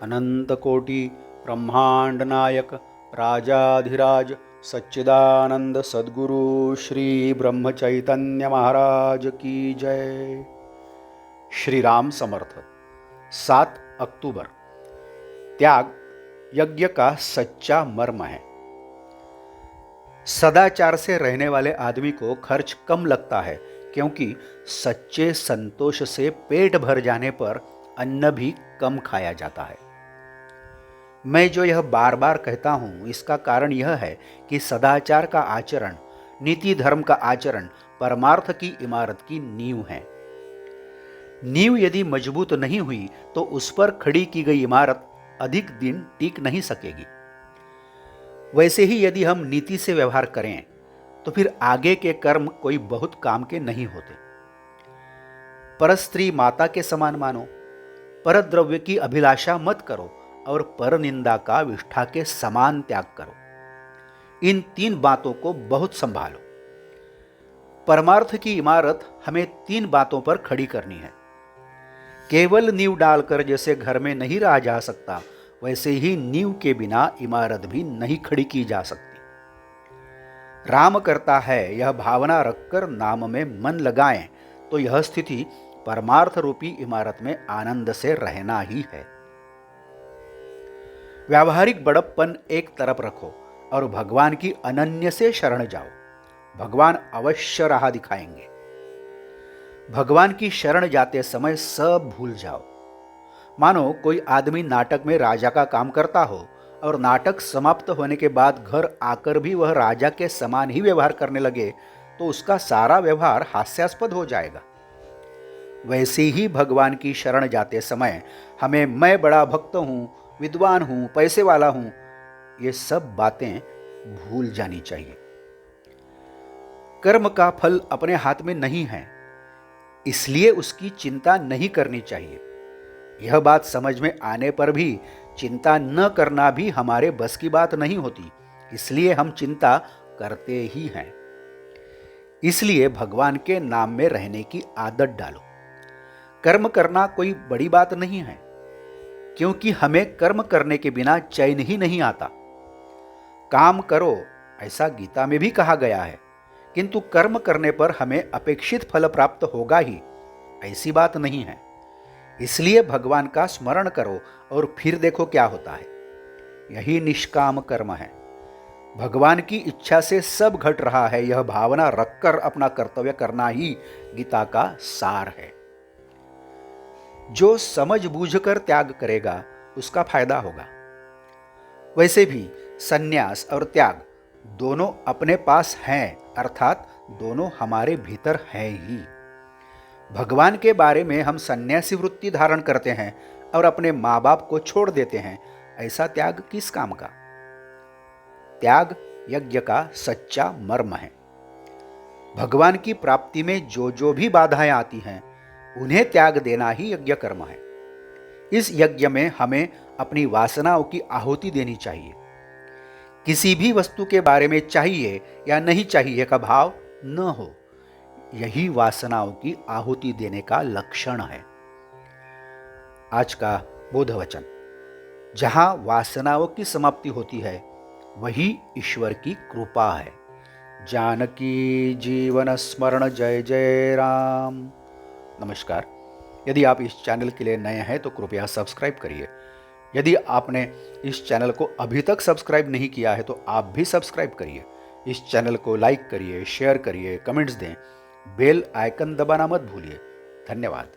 अनंतकोटि ब्रह्मांड नायक राजाधिराज सच्चिदानंद सद्गुरु श्री ब्रह्म चैतन्य महाराज की जय। श्री राम समर्थ। 7 अक्टूबर। त्याग यज्ञ का सच्चा मर्म है। सदाचार से रहने वाले आदमी को खर्च कम लगता है, क्योंकि सच्चे संतोष से पेट भर जाने पर अन्न भी कम खाया जाता है। मैं जो यह बार बार कहता हूं, इसका कारण यह है कि सदाचार का आचरण, नीति धर्म का आचरण परमार्थ की इमारत की नींव है। नींव यदि मजबूत नहीं हुई तो उस पर खड़ी की गई इमारत अधिक दिन टिक नहीं सकेगी। वैसे ही यदि हम नीति से व्यवहार करें तो फिर आगे के कर्म कोई बहुत काम के नहीं होते। परस्त्री माता के समान मानो, परद्रव्य की अभिलाषा मत करो और पर निंदा का विष्ठा के समान त्याग करो। इन 3 बातों को बहुत संभालो। परमार्थ की इमारत हमें 3 बातों पर खड़ी करनी है। केवल नींव डालकर जैसे घर में नहीं रहा जा सकता, वैसे ही नींव के बिना इमारत भी नहीं खड़ी की जा सकती। राम करता है यह भावना रखकर नाम में मन लगाएं तो यह स्थिति परमार्थ रूपी इमारत में आनंद से रहना ही है। व्यावहारिक बड़प्पन एक तरफ रखो और भगवान की अनन्य से शरण जाओ। भगवान अवश्य राह दिखाएंगे। भगवान की शरण जाते समय सब भूल जाओ। मानो कोई आदमी नाटक में राजा का काम करता हो और नाटक समाप्त होने के बाद घर आकर भी वह राजा के समान ही व्यवहार करने लगे, तो उसका सारा व्यवहार हास्यास्पद हो जाएगा। वैसे ही भगवान की शरण जाते समय हमें मैं बड़ा भक्त हूं, विद्वान हूं, पैसे वाला हूं, ये सब बातें भूल जानी चाहिए। कर्म का फल अपने हाथ में नहीं है, इसलिए उसकी चिंता नहीं करनी चाहिए। यह बात समझ में आने पर भी चिंता न करना भी हमारे बस की बात नहीं होती, इसलिए हम चिंता करते ही हैं। इसलिए भगवान के नाम में रहने की आदत डालो। कर्म करना कोई बड़ी बात नहीं है, क्योंकि हमें कर्म करने के बिना चैन ही नहीं आता। काम करो ऐसा गीता में भी कहा गया है, किंतु कर्म करने पर हमें अपेक्षित फल प्राप्त होगा ही, ऐसी बात नहीं है। इसलिए भगवान का स्मरण करो और फिर देखो क्या होता है। यही निष्काम कर्म है। भगवान की इच्छा से सब घट रहा है, यह भावना रखकर अपना कर्तव्य करना ही गीता का सार है। जो समझ बूझकर त्याग करेगा उसका फायदा होगा। वैसे भी संन्यास और त्याग दोनों अपने पास हैं, अर्थात दोनों हमारे भीतर हैं ही। भगवान के बारे में हम सन्यासी वृत्ति धारण करते हैं और अपने माँ बाप को छोड़ देते हैं, ऐसा त्याग किस काम का? त्याग यज्ञ का सच्चा मर्म है। भगवान की प्राप्ति में जो जो भी बाधाएं आती हैं, उन्हें त्याग देना ही यज्ञ कर्म है। इस यज्ञ में हमें अपनी वासनाओं की आहुति देनी चाहिए। किसी भी वस्तु के बारे में चाहिए या नहीं चाहिए का भाव न हो, यही वासनाओं की आहुति देने का लक्षण है। आज का बोध वचन। जहां वासनाओं की समाप्ति होती है, वही ईश्वर की कृपा है। जानकी जीवन स्मरण जय जय राम। नमस्कार। यदि आप इस चैनल के लिए नए हैं तो कृपया सब्सक्राइब करिए। यदि आपने इस चैनल को अभी तक सब्सक्राइब नहीं किया है तो आप भी सब्सक्राइब करिए। इस चैनल को लाइक करिए, शेयर करिए, कमेंट्स दें, बेल आइकन दबाना मत भूलिए। धन्यवाद।